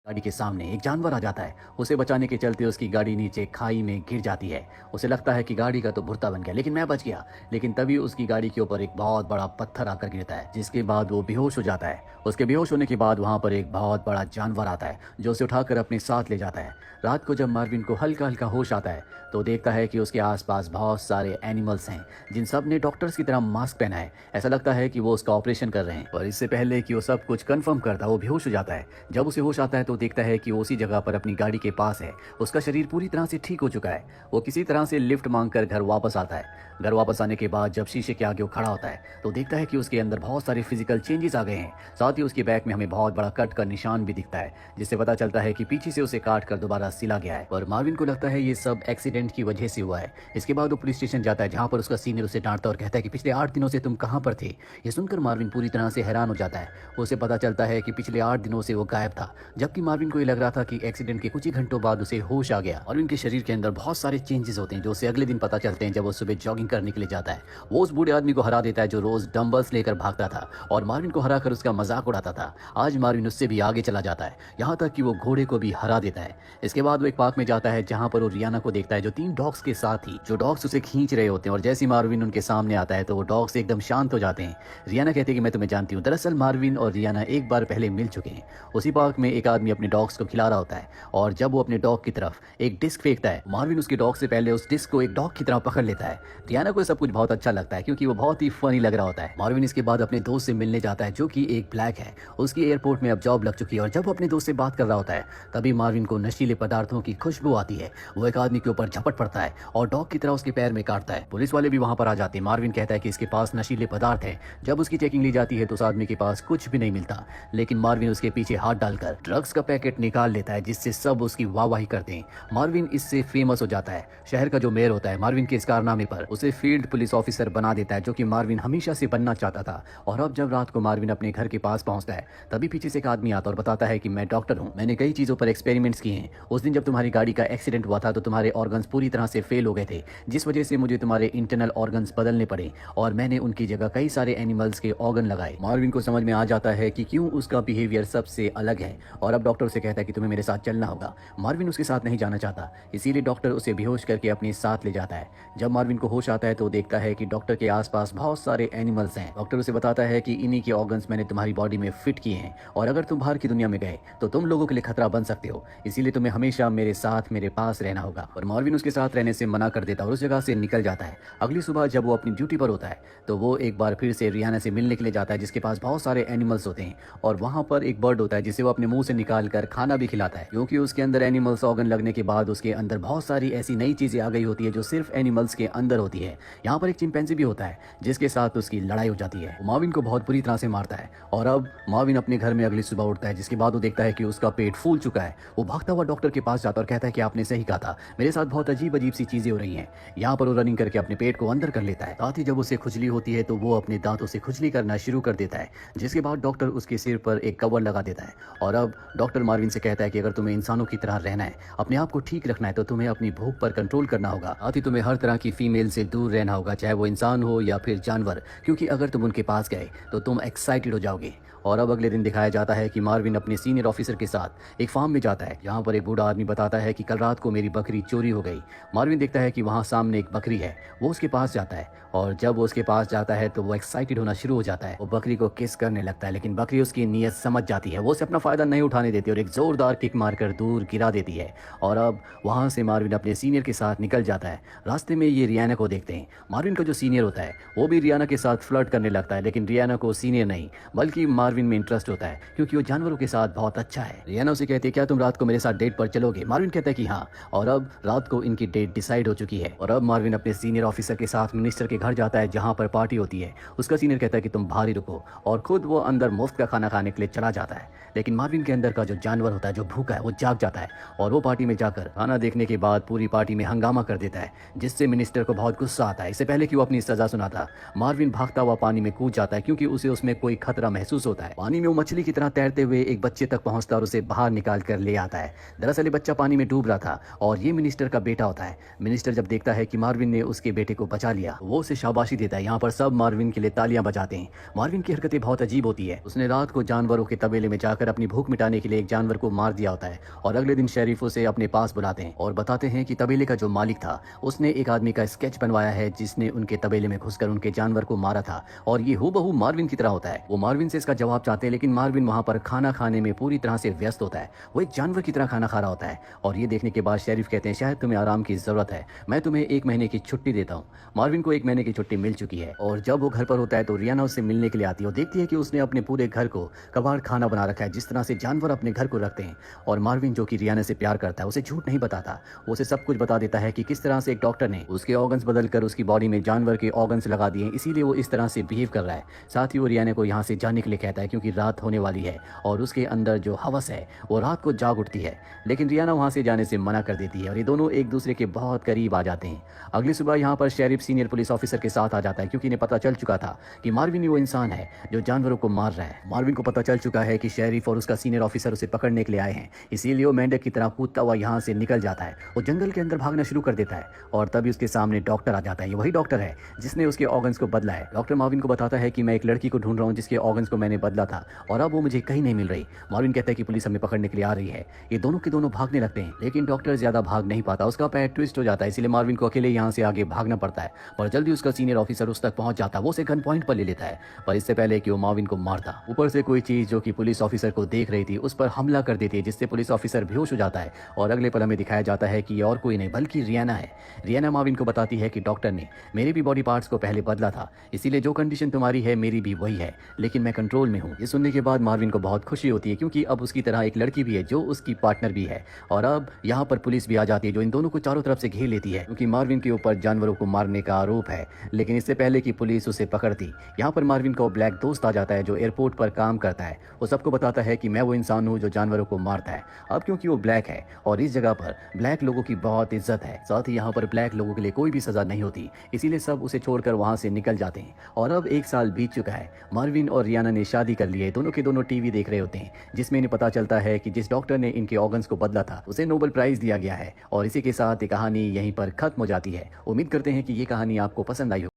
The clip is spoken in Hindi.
गाड़ी के सामने एक जानवर आ जाता है। उसे बचाने के चलते उसकी गाड़ी नीचे खाई में गिर जाती है। उसे लगता है कि गाड़ी का तो भुर्ता बन गया, लेकिन मैं बच गया। लेकिन तभी उसकी गाड़ी के ऊपर एक बहुत बड़ा पत्थर आकर गिरता है, जिसके बाद वो बेहोश हो जाता है। उसके बेहोश होने के बाद वहां पर एक बहुत बड़ा जानवर आता है, जो उसे उठाकर अपने साथ ले जाता है। रात को जब मार्विन को हल्का हल्का होश आता है, तो देखता है कि उसके आसपास बहुत सारे एनिमल्स हैं, जिन सब ने डॉक्टर्स की तरह मास्क पहना है। ऐसा लगता है कि वो उसका ऑपरेशन कर रहे हैं। और इससे पहले कि वो सब कुछ कंफर्म करता, वो बेहोश हो जाता है। जब उसे होश आता है तो देखता है कि वो उसी जगह पर अपनी गाड़ी के पास है। उसका शरीर पूरी तरह से ठीक हो चुका है। वो किसी तरह से लिफ्ट मांगकर घर वापस आता है। घर वापस आने के बाद जब शीशे के आगे वो खड़ा होता है, तो देखता है कि उसके अंदर बहुत सारे फिजिकल चेंजेस आ गए हैं। साथ ही उसके बैक में हमें बहुत बड़ा कट का निशान भी दिखता है, जिससे पता चलता है कि पीछे से उसे काट कर दोबारा सिला गया है। और मार्विन को लगता है ये सब एक्सीडेंट की वजह से हुआ है। इसके बाद वो पुलिस स्टेशन जाता है, जहाँ पर उसका सीनियर उसे डांटता और कहता है कि पिछले 8 दिनों से तुम कहाँ पर थे। ये सुनकर मार्विन पूरी तरह से हैरान हो जाता है। उसे पता चलता है कि पिछले 8 दिनों से वो गायब था, जबकि मार्विन को ये लग रहा था कि एक्सीडेंट के कुछ ही घंटों बाद उसे होश आ गया। मार्विन के शरीर के अंदर बहुत सारे चेंजेस होते हैं, जो उसे अगले दिन पता चलते हैं जब वो सुबह जॉगिंग करने के लिए जाता है। वो उस बूढ़े आदमी को हरा देता है जो रोज डंबल्स लेकर भागता था और मार्विन को हराकर उसका मजाक उड़ाता था। आज मार्विन उससे भी आगे चला जाता है, यहाँ तक कि वो घोड़े को भी हरा देता है। इसके बाद वो एक पार्क में जाता है, जहाँ पर वो रियाना को देखता है, जो 3 डॉग्स के साथ ही जो डॉग्स उसे खींच रहे होते हैं। और जैसे ही मार्विन उनके सामने आता है तो वो डॉग्स एकदम शांत हो जाते हैं। रियाना कहती है कि मैं तुम्हें जानती हूँ। दरअसल मार्विन और रियाना एक बार पहले मिल चुके हैं। उसी पार्क में एक आदमी अपने डॉग्स को खिला रहा होता है, और जब वो अपने डॉग की तरफ एक डिस्क फेंकता है, मार्विन उसके डॉग से पहले उस डिस्क को एक डॉग की तरह पकड़ लेता है। रियाना को सब कुछ बहुत अच्छा लगता है, क्योंकि वो बहुत ही फनी लग रहा होता है। मार्विन इसके बाद अपने दोस्त से मिलने जाता है, जो कि एक ब्लैक है। उसकी एयरपोर्ट में अब जॉब लग चुकी है, और जब वो अपने दोस्त से बात कर रहा होता है, तभी मार्विन को नशीले पदार्थों की खुशबू आती है। वो एक आदमी के ऊपर झपट पड़ता है और डॉग की तरह उसके पैर में काटता है। पुलिस वाले भी वहां पर आ जाते हैं। मार्विन कहता है कि इसके पास नशीले पदार्थ है। जब उसकी चेकिंग ली जाती है तो उस आदमी के पास कुछ भी नहीं मिलता, लेकिन मार्विन उसके पीछे हाथ डालकर ड्रग्स का पैकेट निकाल लेता है, जिससे सब उसकी वाहवाही करते हैं। मार्विन इससे फेमस हो जाता है। शहर का जो मेयर होता है, मार्विन के इस कारनामे पर उसे फील्ड पुलिस ऑफिसर बना देता है, जो कि मार्विन हमेशा से बनना चाहता था। और अब जब रात को मार्विन अपने घर के पास पहुंचता है, तभी पीछे से एक आदमी आता और बताता है कि मैं डॉक्टर हूं, मैंने कई चीजों पर एक्सपेरिमेंट्स किए हैं। उस दिन जब तुम्हारी गाड़ी का एक्सीडेंट हुआ था तो तुम्हारे ऑर्गन्स पूरी तरह से फेल हो गए थे, जिस वजह से मुझे तुम्हारे इंटरनल ऑर्गन्स बदलने पड़े, और मैंने उनकी जगह कई सारे एनिमल्स के ऑर्गन लगाए। मार्विन को समझ में आ जाता है कि क्यों उसका बिहेवियर सबसे अलग है, और अब डॉक्टर से कहता है कि तुम्हें मेरे साथ चलना होगा। मार्विन उसके साथ नहीं जाना चाहता, इसीलिए डॉक्टर उसे बेहोश करके अपने साथ ले जाता है। जब मार्विन को होश आता है तो देखता है कि डॉक्टर के आसपास बहुत सारे एनिमल्स हैं। डॉक्टर उसे बताता है कि इन्हीं के ऑर्गन्स मैंने तुम्हारी बॉडी में फिट किए हैं, और अगर तुम बाहर की दुनिया में गए तो तुम लोगों के लिए खतरा बन सकते हो, इसीलिए तुम्हें हमेशा मेरे साथ मेरे पास रहना होगा। और मार्विन उसके साथ रहने से मना कर देता और उस जगह से निकल जाता है। अगली सुबह जब वो अपनी ड्यूटी पर होता है, तो वो एक बार फिर से रियाना से मिलने के लिए जाता है, जिसके पास बहुत सारे एनिमल्स होते हैं। और वहां पर एक बर्ड होता है, जिसे वो अपने मुंह से निकाल कर खाना भी खिलाता है, क्योंकि उसके अंदर एनिमल्स ऑर्गन लगने के बाद उसके अंदर बहुत सारी ऐसी नई चीजें आ गई होती है जो सिर्फ एनिमल्स के अंदर होती है। यहाँ पर एक चिंपैंजी भी होता है, जिसके साथ उसकी लड़ाई हो जाती है। वो मार्विन को बहुत बुरी तरह से मारता है, और अब मार्विन अपने घर में अगली सुबह उठता है, जिसके बाद वो देखता है कि उसका पेट फूल चुका है। वो भागता हुआ डॉक्टर के पास जाता और कहता है कि आपने सही कहा था, मेरे साथ बहुत अजीब अजीब सी चीजें हो रही हैं। यहाँ पर वो रनिंग करके अपने पेट को अंदर कर लेता है। साथ ही जब उसे खुजली होती है तो वो अपने दांतों से खुजली करना शुरू कर देता है, जिसके बाद डॉक्टर उसके सिर पर एक कवर लगा देता है। और अब डॉक्टर मार्विन से कहता है कि अगर तुम्हें इंसानों की तरह रहना है, अपने आप को ठीक रखना है, तो तुम्हें अपनी भूख पर कंट्रोल करना होगा। साथ ही तुम्हें हर तरह की फीमेल से दूर रहना होगा, चाहे वो इंसान हो या फिर जानवर, क्योंकि अगर तुम उनके पास गए तो तुम एक्साइटेड हो जाओगे। और अब अगले दिन दिखाया जाता है कि मार्विन अपने सीनियर ऑफिसर के साथ एक फार्म में जाता है, जहाँ पर एक बूढ़ा आदमी बताता है कि कल रात को मेरी बकरी चोरी हो गई। मार्विन देखता है कि वहाँ सामने एक बकरी है। वो उसके पास जाता है, और जब वो उसके पास जाता है तो वो एक्साइटेड होना शुरू हो जाता है। वो बकरी को किस करने लगता है, लेकिन बकरी उसकी नीयत समझ जाती है। वो उसे अपना फायदा नहीं उठाने देती और एक जोरदार किक मारकर दूर गिरा देती है। और अब वहाँ से मार्विन अपने सीनियर के साथ निकल जाता है। रास्ते में ये रियाना को देखते हैं। मार्विन का जो सीनियर होता है वो भी रियाना के साथ फ्लर्ट करने लगता है, लेकिन रियाना को सीनियर नहीं बल्कि मार्विन में इंटरेस्ट होता है, क्योंकि वो जानवरों के साथ बहुत अच्छा है। रियाना उसे कहती है, क्या तुम रात को मेरे साथ डेट पर चलोगे? मार्विन कहता है कि हाँ। और अब रात को इनकी डेट डिसाइड हो चुकी है। और अब मार्विन अपने सीनियर ऑफिसर के साथ मिनिस्टर के घर जाता है, जहाँ पर पार्टी होती है। उसका सीनियर कहता है कि तुम बाहर ही रुको, और खुद वो अंदर मुफ्त का खाना खाने के लिए चला जाता है। लेकिन मार्विन के अंदर का जो जानवर होता है, जो भूखा है, वो जाग जाता है, और वो पार्टी में जाकर खाना देखने के बाद पूरी पार्टी में हंगामा कर देता है, जिससे मिनिस्टर को बहुत गुस्सा आता है। इससे पहले कि वो अपनी सजा सुनाता, मार्विन भागता हुआ पानी में कूद जाता है, क्योंकि उसे उसमें कोई खतरा महसूस होता है। जाता है। पानी में वो मछली की तरह तैरते हुए एक बच्चे तक पहुंचता है और उसे बाहर निकाल कर ले आता है। दरअसल ये बच्चा पानी में डूब रहा था और ये मिनिस्टर का बेटा होता है। मिनिस्टर जब देखता है कि मार्विन ने उसके बेटे को बचा लिया, वो उसे शाबाशी देता है। यहाँ पर सब मार्विन के लिए तालियां बजाते हैं। मार्विन की हरकतें बहुत अजीब होती है। उसने रात को जानवरों के तबेले में जाकर अपनी भूख मिटाने के लिए एक जानवर को मार दिया होता है और अगले दिन शेरिफ उसे अपने पास बुलाते हैं और बताते हैं कि तबेले का जो मालिक था उसने एक आदमी का स्केच बनवाया है जिसने उनके तबेले में घुसकर उनके जानवर को मारा था और ये हूबहू मार्विन की तरह होता है। वो मार्विन से इसका जवाब चाहते हैं, लेकिन मार्विन वहां पर खाना खाने में पूरी तरह से व्यस्त होता है। वो एक जानवर की तरह खाना खा रहा होता है और ये देखने के बाद शेरिफ कहते हैं शायद तुम्हें आराम की जरूरत है, मैं तुम्हें 1 महीने की छुट्टी देता हूँ। मार्विन को 1 महीने की छुट्टी मिल चुकी है और जब वो घर पर होता है तो रियाना उससे मिलने के लिए आती है और देखती है कि उसने अपने पूरे घर को कबाड़ खाना बना रखा है, जिस तरह से जानवर अपने घर को रखते हैं। और मार्विन जो कि रियाना से प्यार करता है उसे झूठ नहीं बताता, वो उसे सब कुछ बता देता है कि किस तरह से एक डॉक्टर ने उसके ऑर्गन्स बदलकर उसकी बॉडी में जानवर के ऑर्गन्स लगा दिए, इसीलिए वो इस तरह से बिहेव कर रहा है। साथ ही वो रियाना को यहाँ से जाने के लिए कहता है क्योंकि रात होने वाली है और उसके अंदर जो हवस है वो रात को जाग उठती है, लेकिन रियाना वहाँ से जाने से मना कर देती है और ये दोनों एक दूसरे के बहुत करीब आ जाते हैं। अगली सुबह यहाँ पर शेरिफ सीनियर पुलिस ऑफिसर के साथ आ जाता है क्योंकि इन्हें पता चल चुका था कि मार्विन ही वो इंसान है जो जानवरों को मार रहा है। मार्विन को पता चल चुका है कि शेरिफ और उसका सीनियर ऑफिसर उसे पकड़ने के लिए आए हैं, इसीलिए वो मेंढक की तरह कूदता हुआ यहाँ से निकल जाता है। वो जंगल के अंदर भागना शुरू कर देता है और तभी उसके सामने डॉक्टर आ जाता है। ये वही डॉक्टर है जिसने उसके ऑर्गन्स को बदला है। डॉक्टर मार्विन को बताता है कि मैं एक लड़की को ढूंढ रहा हूँ जिसके ऑर्गन्स को मैंने बदला था और अब वो मुझे कहीं नहीं मिल रही। मार्विन कहता है कि पुलिस हमें पकड़ने के लिए आ रही है। ये दोनों के दोनों भागने लगते हैं, लेकिन डॉक्टर ज्यादा भाग नहीं पाता, उसका पैर ट्विस्ट हो जाता है, इसलिए मार्विन को अकेले यहाँ से आगे भागना पड़ता है और जल्दी उसका सीनियर ऑफिसर उस तक पहुंच जाता है। वो उसे गन पॉइंट पर ले लेता है पर इससे पहले कि वो मार्विन को मारता, ऊपर से कोई चीज जो कि पुलिस ऑफिसर को देख रही थी उस पर हमला कर देती है, जिससे पुलिस ऑफिसर बेहोश हो जाता है और अगले पल हमें दिखाया जाता है कि ये और कोई नहीं बल्कि रियाना है। रियाना मार्विन को बताती है कि डॉक्टर ने मेरे भी बॉडी पार्ट्स को पहले बदला था, इसीलिए जो कंडीशन तुम्हारी है मेरी भी वही है, लेकिन मैं कंट्रोल में हूँ। ये सुनने के बाद मार्विन को बहुत खुशी होती है क्योंकि अब उसकी तरह एक लड़की भी है जो उसकी पार्टनर भी है और अब यहाँ पर पुलिस भी आ जाती है जो इन दोनों को चारों तरफ से घेर लेती है क्योंकि मार्विन के ऊपर जानवरों को मारने का आरोप है। लेकिन इससे पहले कि पुलिस उसे पकड़ती, यहाँ पर मार्विन का ब्लैक दोस्त आ जाता है जो एयरपोर्ट पर काम करता है। वो सबको बताता है कि मैं वो इंसान हूँ जो जानवरों को मारता है, अब क्योंकि वो ब्लैक है और इस जगह पर ब्लैक लोगों की बहुत इज्जत है। साथ ही यहाँ पर ब्लैक लोगों के लिए कोई भी सजा नहीं होती, इसीलिए सब उसे छोड़कर वहां से निकल जाते हैं। और अब 1 साल बीत चुका है, मार्विन और रियाना ने शादी कर ली है। दोनों के दोनों टीवी देख रहे होते हैं जिसमें इन्हें पता चलता है कि जिस डॉक्टर ने इनके ऑर्गन्स को बदला था उसे नोबेल प्राइज दिया गया है और इसी के साथ ये कहानी यहीं पर खत्म हो जाती है। उम्मीद करते हैं कि ये कहानी आपको पसंद आई हो।